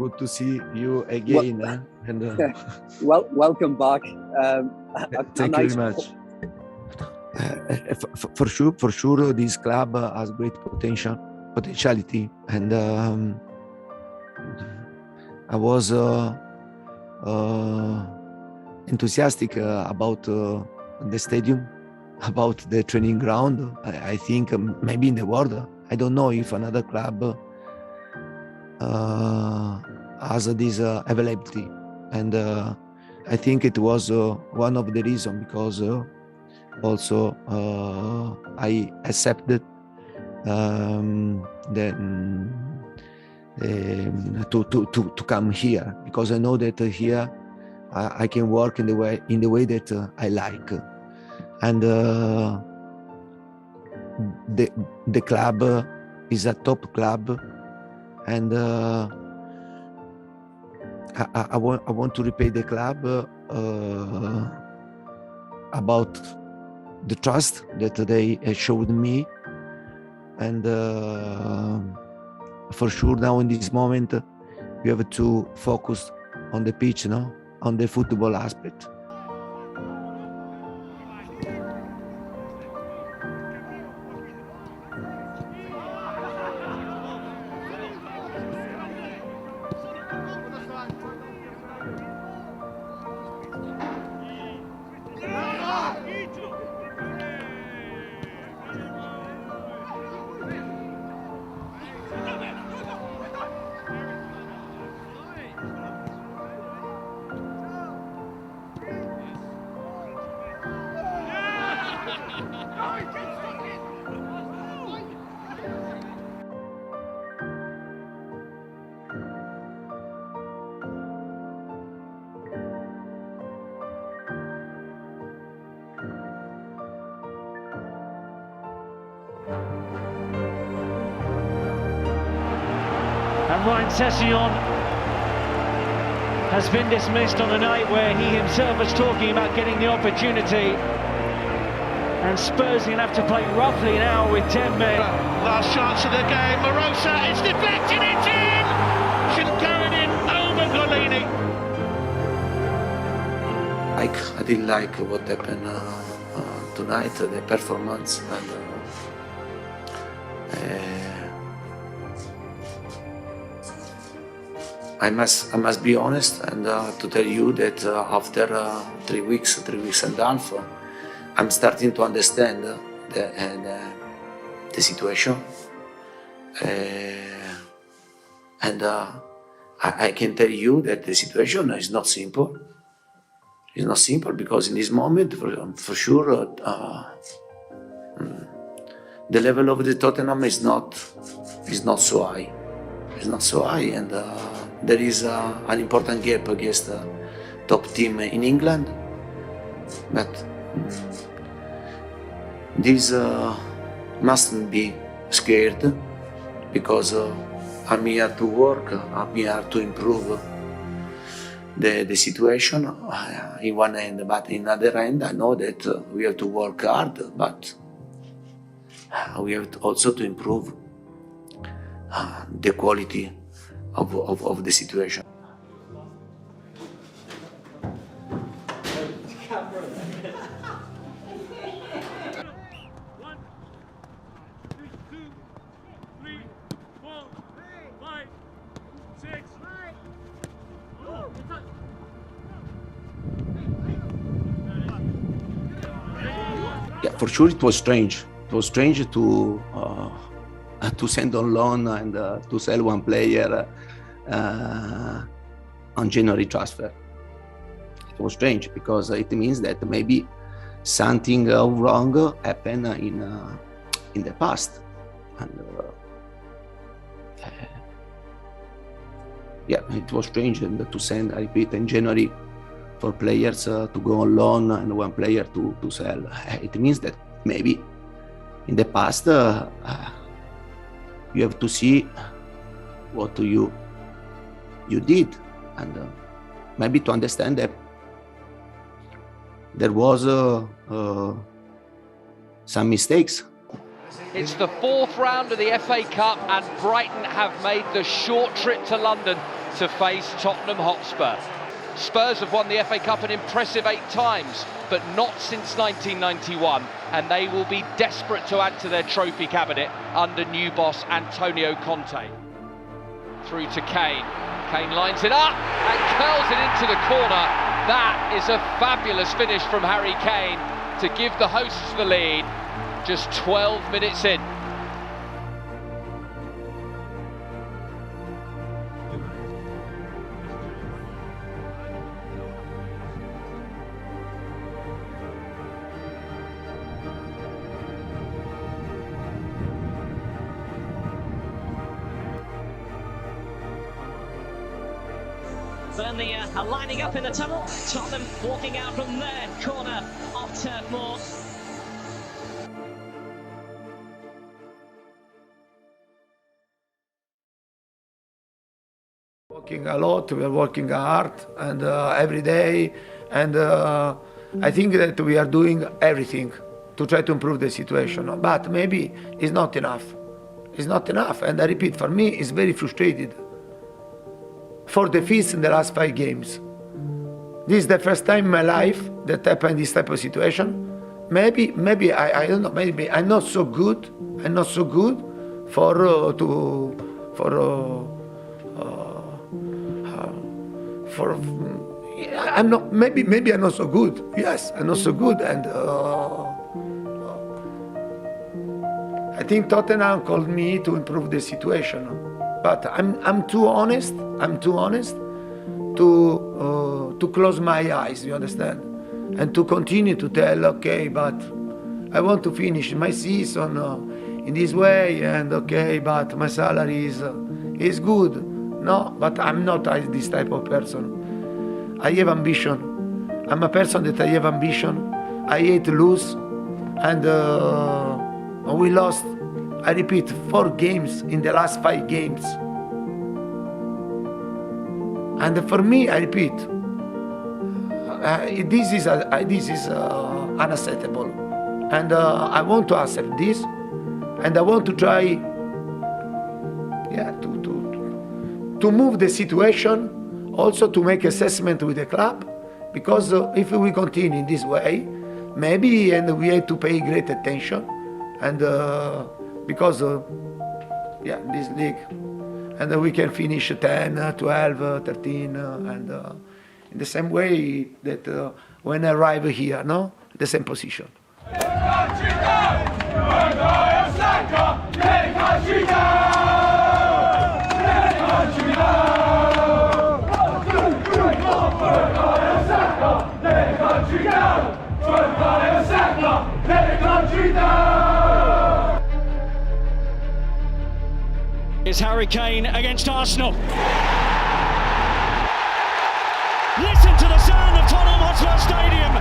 good to see you again. Welcome back. Thank you very much. For sure, this club has great potentiality, and I was enthusiastic about the stadium, about the training ground. I think maybe in the world, I don't know if another club has this availability, and I think it was one of the reasons, because also I accepted to come here, because I know that here I can work in the way that I like, and the club is a top club, and I want to repay the club about the trust that they showed me, and for sure now in this moment we have to focus on the pitch, on the football aspect. And Ryan Sessegnon has been dismissed on a night where he himself was talking about getting the opportunity. And Spurs are going to have to play roughly now with 10 men. Last chance of the game, Morosa, it's deflected, it's in! Shouldn't in over Golini. I didn't like what happened tonight, the performance, and I must be honest and to tell you that after 3 weeks and a half, I'm starting to understand the situation, and I can tell you that the situation is not simple. It's not simple because in this moment, for sure, the level of the Tottenham is not so high. It's not so high, and there is an important gap against the top team in England. But this mustn't be scared, because I'm here to work, I'm here to improve the situation in one end, but in other end I know that we have to work hard, but we have also to improve the quality of the situation. Yeah, for sure it was strange. It was strange to send on loan and to sell one player on January transfer. It was strange because it means that maybe something wrong happened in the past, and yeah, it was strange to send, I repeat, in January for players to go on loan and one player to sell. It means that maybe in the past you have to see what you did, and maybe to understand that there was some mistakes. It's the fourth round of the FA Cup and Brighton have made the short trip to London to face Tottenham Hotspur. Spurs have won the FA Cup an impressive 8 times, but not since 1991, and they will be desperate to add to their trophy cabinet under new boss Antonio Conte. Through to Kane. Kane lines it up and curls it into the corner. That is a fabulous finish from Harry Kane to give the hosts the lead just 12 minutes in. Burnley are lining up in the tunnel. Tottenham walking out from their corner of Turf Moor. Working a lot, we are working hard and every day, and I think that we are doing everything to try to improve the situation, but maybe it's not enough. It's not enough, and I repeat, for me, it's very frustrated. 4 defeats in the last 5 games. This is the first time in my life that happened this type of situation. Maybe I don't know. Maybe I'm not so good. I'm not so good I'm not. Maybe I'm not so good. Yes, I'm not so good, and I think Tottenham called me to improve the situation. But I'm too honest. I'm too honest to close my eyes. You understand, and to continue to tell, okay, but I want to finish my season in this way, and okay, but my salary is good. No, but I'm not this type of person. I have ambition. I'm a person that I have ambition. I hate to lose, and we lost. I repeat, 4 games in the last 5 games. And for me, I repeat, this is unacceptable. And I want to accept this, and I want to try, to move the situation, also to make assessment with the club, because if we continue in this way, maybe and we have to pay great attention, and because this league, and we can finish 10, 12, 13, and in the same way that when I arrive here, no, the same position. It's Harry Kane against Arsenal. Listen to the sound of Tottenham Hotspur Stadium.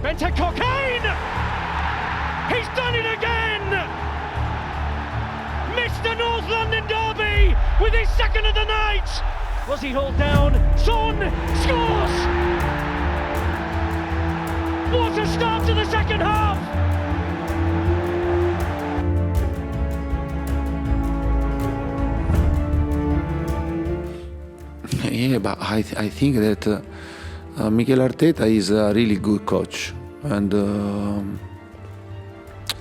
Bentancur Kane! He's done it again! Mr. North London Derby with his second of the night! Was he hauled down? Son scores! What a start to the second half! Yeah, but I think that Mikel Arteta is a really good coach, and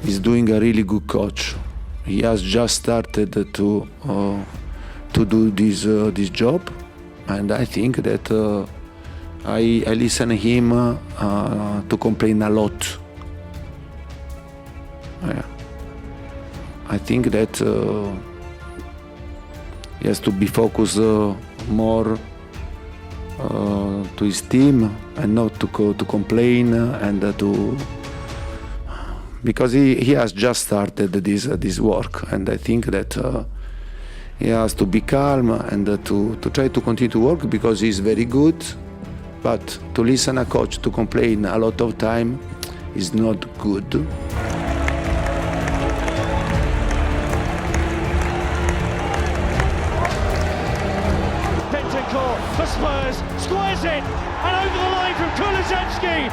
he's doing a really good coach. He has just started to do this job, and I think that I listen to him to complain a lot. Yeah. I think that he has to be focused more to his team and not to complain and because he has just started this work, and I think that he has to be calm and to try to continue to work because he's very good, but to listen a coach to complain a lot of time is not good. For Spurs, squares it, and over the line from Kulusevski.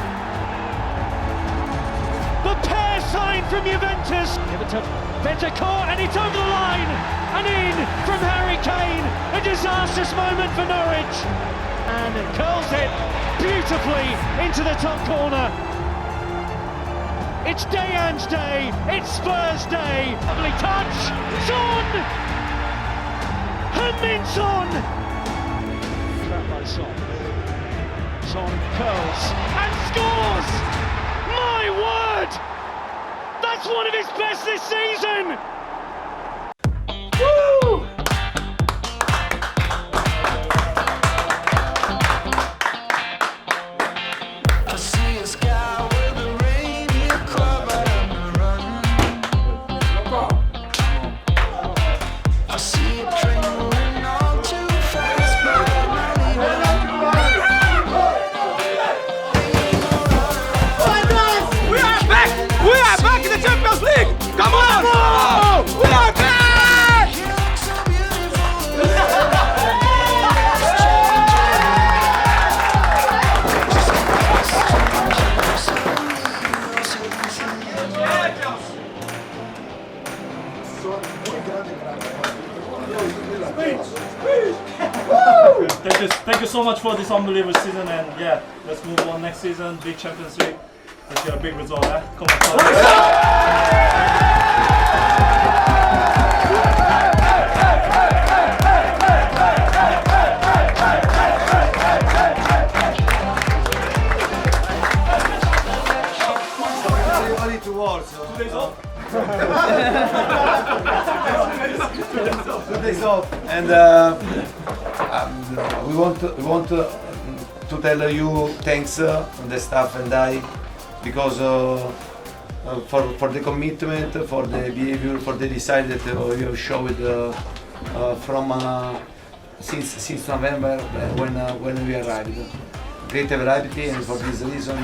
The pair sign from Juventus. Give it to Bentancur, and it's over the line and in from Harry Kane. A disastrous moment for Norwich, and it curls it beautifully into the top corner. It's Dejan's day, it's Spurs day. Lovely touch, Son! Son! Trapped by Son. Son curls and scores! My word! That's one of his best this season! Woo! I see a sky with a reindeer covered and running. I see a train moving all too fast, but I'm not even. We are back! We are back in the Champions League! Come on! We are back! Thank you so much for this unbelievable season, and yeah, let's move on next season, big Champions League. Let's get a big result, eh? Come on, 2 days off. 2 days off, and we want to tell you thanks the staff and I, because for the commitment, for the behavior, for the desire that you have showed from since November when we arrived. Great variety, and for this reason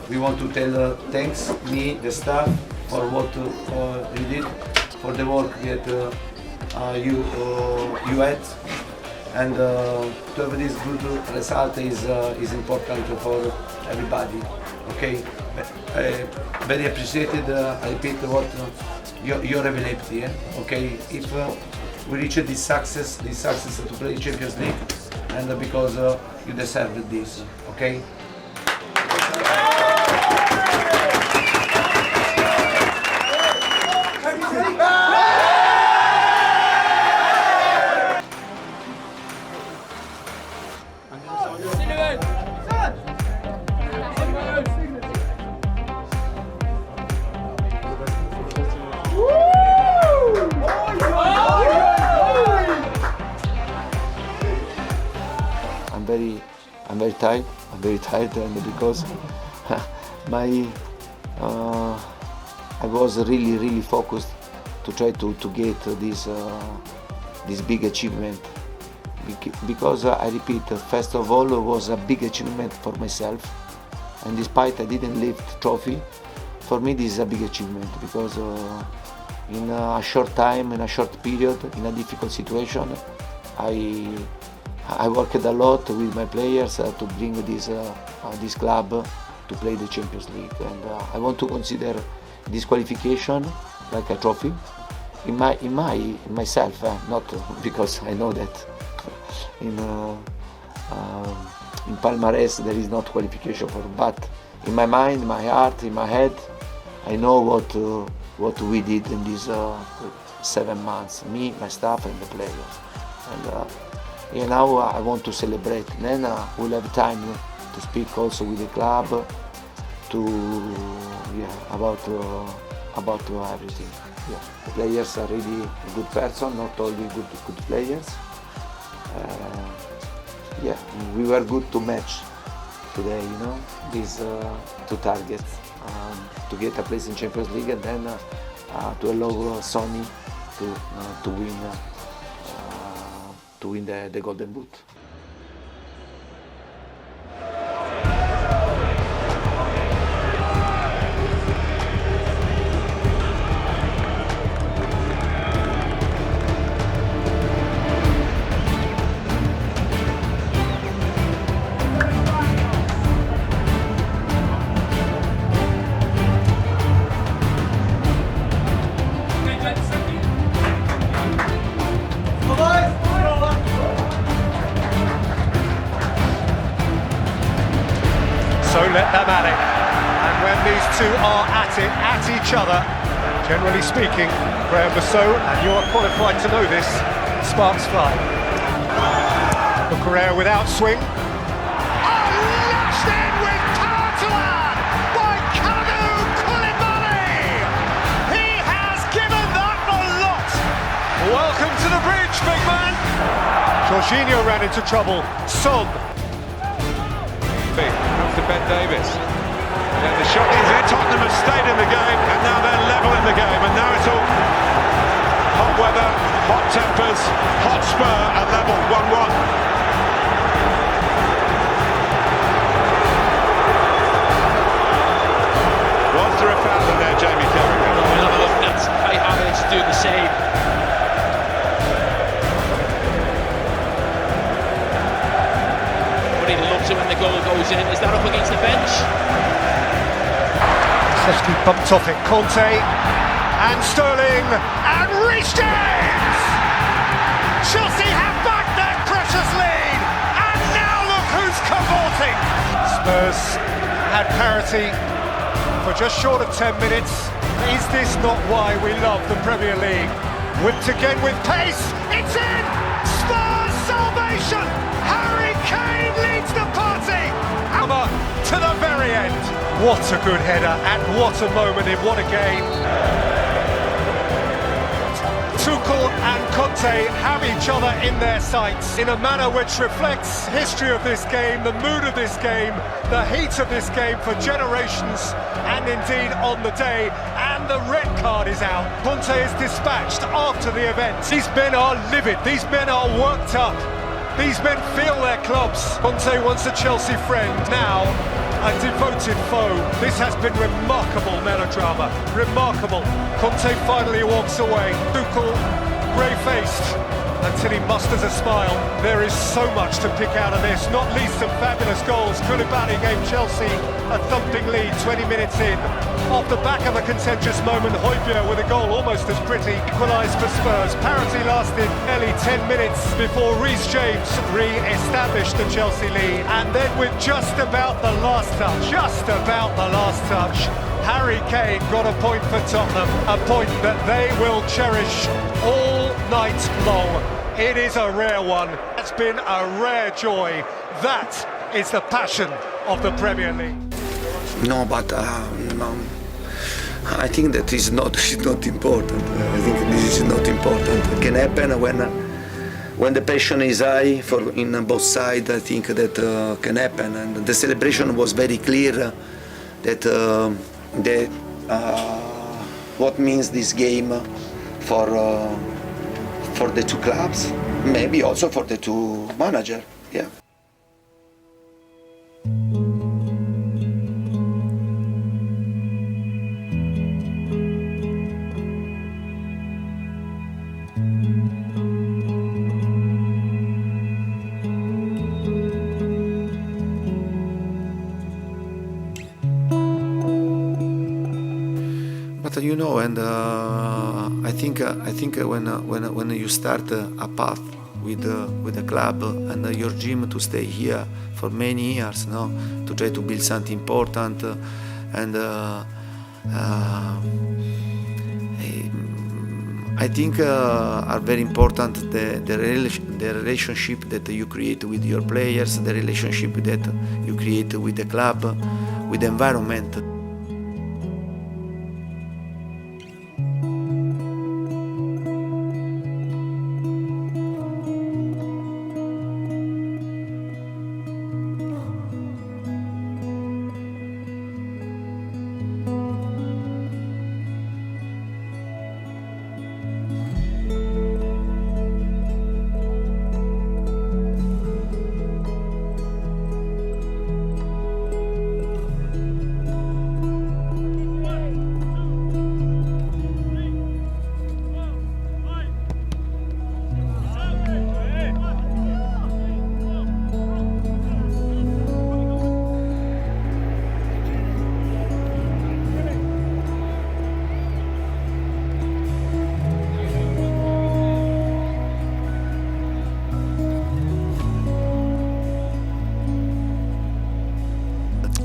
we want to tell thanks, me, the staff, for what you did, for the work that you had, and to have this good result is important for everybody. Okay, very appreciated. I repeat what your availability. Okay, if we reach this success to play Champions League, and because you deserve this. Okay. I'm very tired. And because I was really focused to try to get this big achievement, because I repeat, first of all, it was a big achievement for myself, and despite I didn't lift trophy, for me this is a big achievement, because in a short time, in a short period, in a difficult situation, I worked a lot with my players to bring this club to play the Champions League, and I want to consider this qualification like a trophy in myself, not because I know that in Palmares there is not qualification for, but in my mind, my heart, in my head, I know what we did in these 7 months, me, my staff, and the players. And now I want to celebrate. Then we'll have time to speak also with the club about everything. Yeah. The players are really a good person, not only good players. Yeah, we were good to match today, these 2 targets, to get a place in Champions League, and then to allow Sonny to win the Golden Boot. are at it, at each other. Generally speaking, Graham Basso, and you're qualified to know this, sparks fly. Correa without swing. Lashed in with power to add by Kalidou Koulibaly. He has given that a lot. Welcome to the bridge, big man. Jorginho ran into trouble. Son. Comes to Ben Davis. And the shot is there. Tottenham have stayed in the game, and now they're level in the game. And now it's all hot weather, hot tempers, hot spur, and level 1-1. Was there a foul in there, Jamie Carragher? We'll have a look at Kai Havertz doing the same. But he loves it when the goal goes in. Is that up against the bench? Sesky bumped off it. Conte and Sterling and Reece James! Chelsea have back their precious lead, and now look who's cavorting. Spurs had parity for just short of 10 minutes. Is this not why we love the Premier League? Whipped again with pace. It's in! Spurs salvation! Harry Kane leads the party! Hammer to the very end. What a good header and what a moment in what a game. Tuchel and Conte have each other in their sights in a manner which reflects history of this game, the mood of this game, the heat of this game for generations, and indeed on the day. And the red card is out. Conte is dispatched after the event. These men are livid. These men are worked up. These men feel their clubs. Conte wants a Chelsea friend. Now, a devoted foe. This has been remarkable melodrama. Remarkable. Conte finally walks away. Tuchel, grey-faced, until he musters a smile. There is so much to pick out of this, not least some fabulous goals. Koulibaly gave Chelsea a thumping lead 20 minutes in. Off the back of a contentious moment, Højbjerg with a goal almost as pretty equalised for Spurs. Parity lasted nearly 10 minutes before Reece James re-established the Chelsea lead. And then with just about the last touch, Harry Kane got a point for Tottenham, a point that they will cherish all night long. It is a rare one. It's been a rare joy. That is the passion of the Premier League. No, but I think that is not important. I think this is not important. It can happen when the passion is high in both sides. I think that can happen, and the celebration was very clear that what means this game for the two clubs, maybe also for the two managers. Yeah. But you know, and I think when you start a path with the club and your dream to stay here for many years, no, to try to build something important, and I think are very important the relationship that you create with your players, the relationship that you create with the club, with the environment.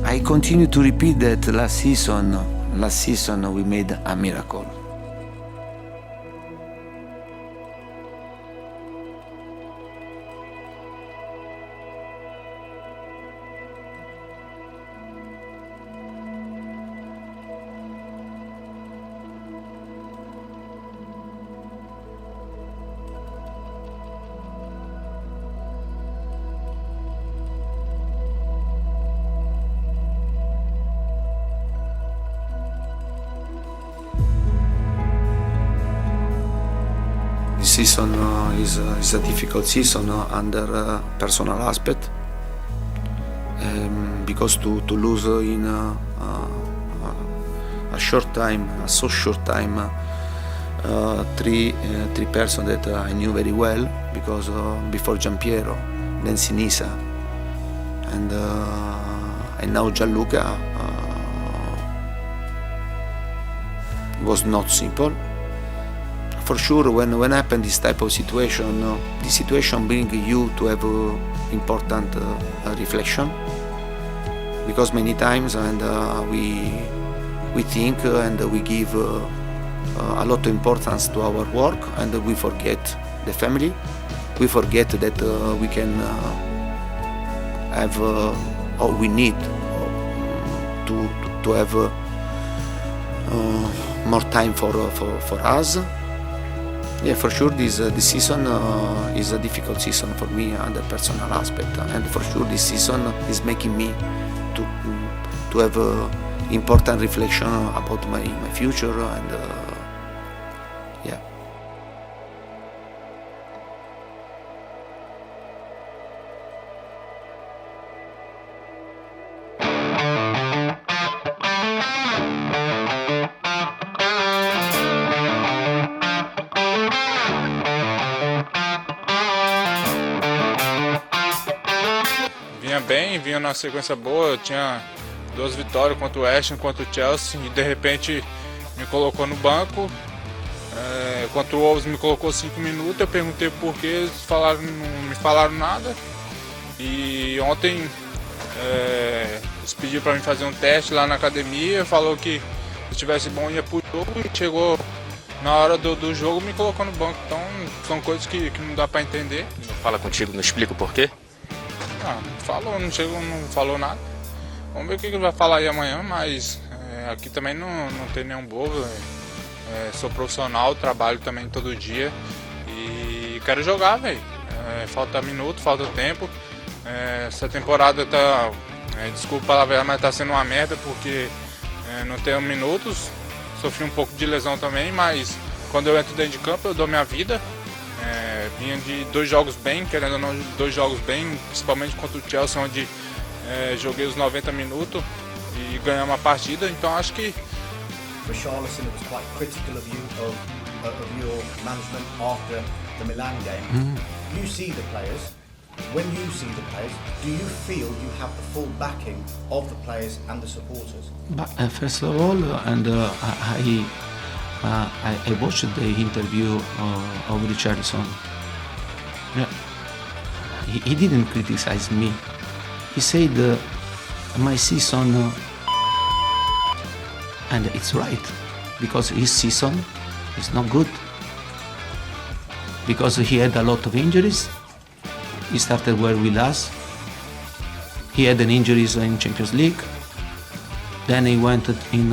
I continue to repeat that last season last season we made a miracle. This season is a difficult season under personal aspect, because to lose in a short time, a so short time, three persons that I knew very well, because before Giampiero, then Sinisa, and now Gianluca, was not simple. For sure, when happen this type of situation, this situation brings you to have important reflection, because many times and we think and we give a lot of importance to our work, and we forget the family. We forget that we can have or we need to have more time for us. Yeah, for sure this season is a difficult season for me under personal aspect, and for sure this season is making me to have important reflection about my future, and yeah. Vinha numa sequência boa, eu tinha 2 vitórias contra o West Ham, contra o Chelsea, e de repente me colocou no banco. Contra o Wolves me colocou 5 minutos, eu perguntei por que, eles não me falaram nada. E ontem eles pediram para mim fazer um teste lá na academia, falou que se estivesse bom ia pro jogo, e chegou na hora do jogo me colocou no banco. Então são coisas que não dá para entender. Fala contigo, não explica o porquê? Não chegou, não falou nada. Vamos ver o que ele vai falar aí amanhã, mas aqui também não tem nenhum bobo. Sou profissional, trabalho também todo dia e quero jogar, velho. Falta minuto, falta tempo. Essa temporada tá, desculpa a palavra, mas tá sendo uma merda porque não tenho minutos. Sofri um pouco de lesão também, mas quando eu entro dentro de campo eu dou minha vida. Vinha de 2 jogos bem, querendo ou não, 2 jogos bem, principalmente contra o Chelsea, onde joguei os 90 minutos e ganhamos a partida, então acho que... Richarlison was quite critical of you, of your management after the Milan game. You see the players. When you see the players, do you feel you have the full backing of the players and the supporters? But first of all, I watched the interview of Richarlison. Yeah. He didn't criticize me. He said my season, and it's right, because his season is not good. Because he had a lot of injuries. He started well with us. He had an injuries in Champions League. Then he went in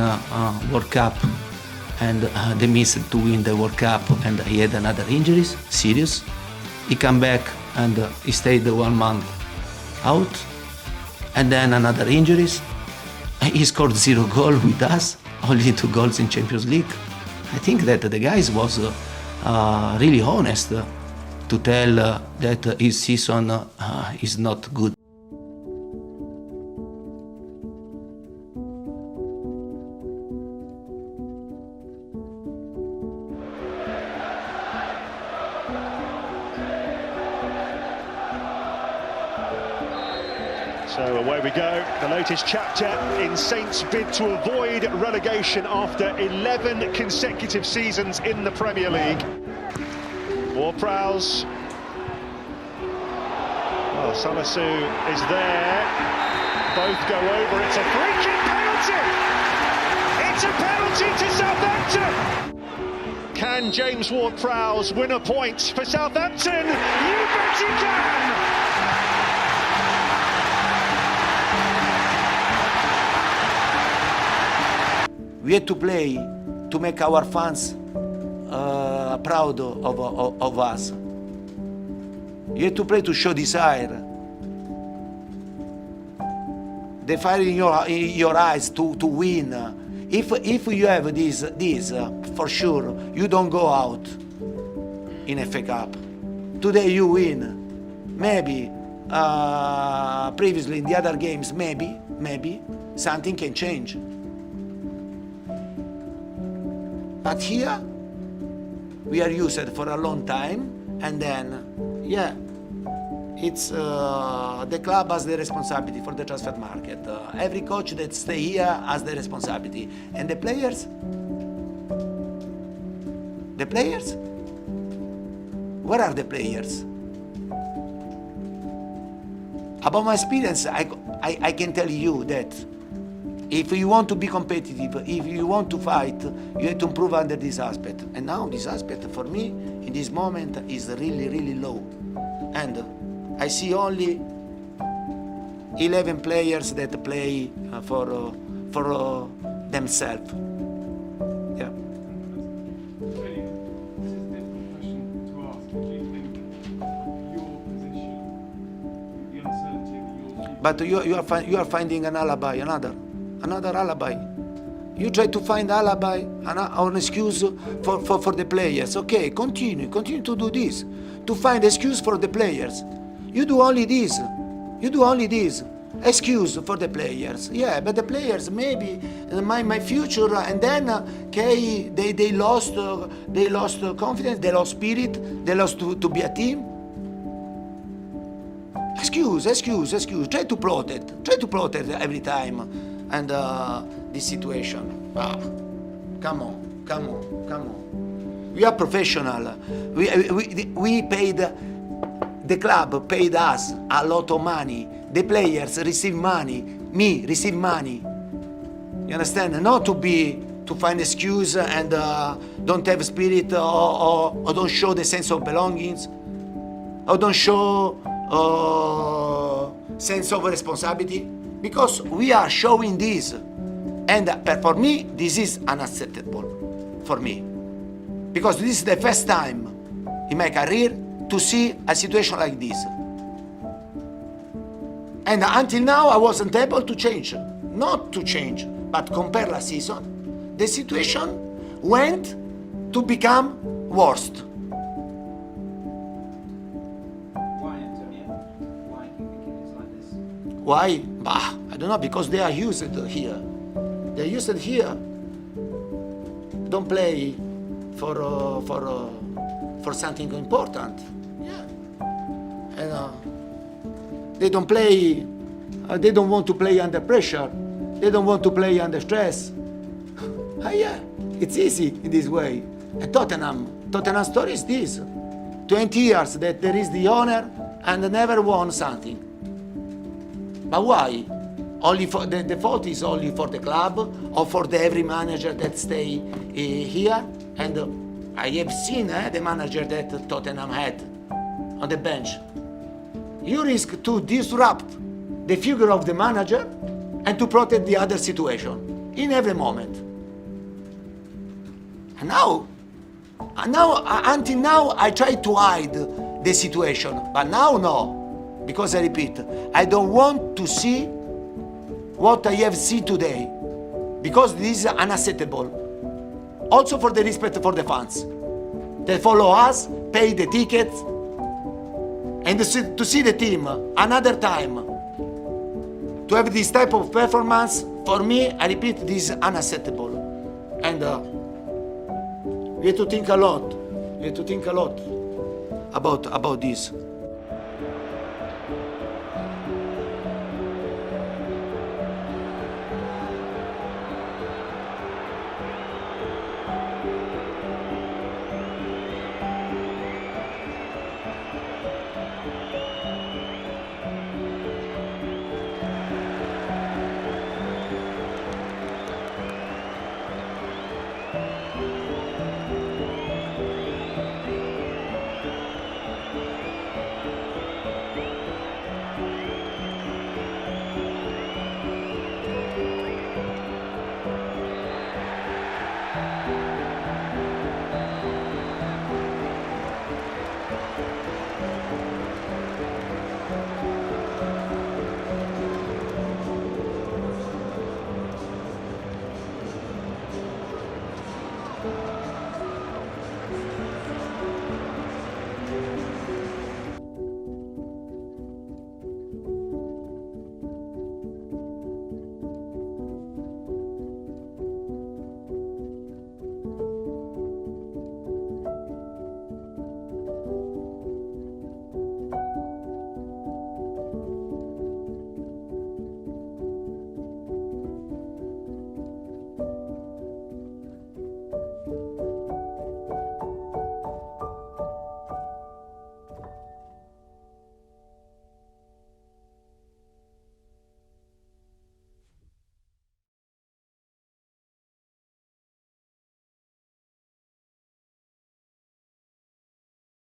World Cup, and they missed to win the World Cup, and he had another injuries, serious. He came back and he stayed 1 month out, and then another injuries. He scored 0 goals with us, only 2 goals in Champions League. I think that the guys was really honest to tell that his season is not good. So away we go, the latest chapter in Saints' bid to avoid relegation after 11 consecutive seasons in the Premier League. Ward-Prowse. Well, Salisu is there. Both go over. It's a free-kick penalty. It's It's a penalty to Southampton. Can James Ward-Prowse win a point for Southampton? You bet he can. We had to play to make our fans proud of us. You had to play to show desire. The fire in your eyes to win. If you have this, for sure, you don't go out in FA Cup. Today you win. Maybe previously in the other games, maybe something can change. But here, we are used for a long time, and then, it's the club has the responsibility for the transfer market. Every coach that stay here has the responsibility. And the players? The players? Where are the players? About my experience, I can tell you that if you want to be competitive, if you want to fight, you have to improve under this aspect. And now this aspect, for me, in this moment, is really, really low. And I see only 11 players that play for themselves. Yeah. But you are finding an alibi, another alibi. You try to find alibi, an excuse for the players. Okay, continue to do this, to find excuse for the players. You do only this. Excuse for the players. Yeah, but the players maybe my future, and then okay, they lost confidence, they lost spirit, they lost to be a team. Excuse. Try to protect every time, and this situation. Come on. We are professional. We paid. The club paid us a lot of money. The players receive money. Me receive money. You understand? Not to find excuse and don't have spirit or don't show the sense of belongings or don't show sense of responsibility, because we are showing this, and for me this is unacceptable for me, because this is the first time in my career to see a situation like this. And until now I wasn't able to change. Not to change, but compare last season, the situation went to become worst. Why, Antonio? Why do you think it is like this? Why? I don't know, because they are used here. They're used here. Don't play for something important. Yeah. And they don't play. They don't want to play under pressure. They don't want to play under stress. Yeah, it's easy in this way. And Tottenham story is this: 20 years that there is the owner and never won something. But why? Only for the fault is only for the club or for every manager that stay here. And I have seen the manager that Tottenham had on the bench. You risk to disrupt the figure of the manager and to protect the other situation in every moment. And now, until now, I try to hide the situation, but now no, because I repeat, I don't want to see what I have seen today, because this is unacceptable. Also for the respect for the fans that follow us, pay the tickets, and to see the team another time, to have this type of performance, for me, I repeat, this is unacceptable. And we have to think a lot. We have to think a lot about this.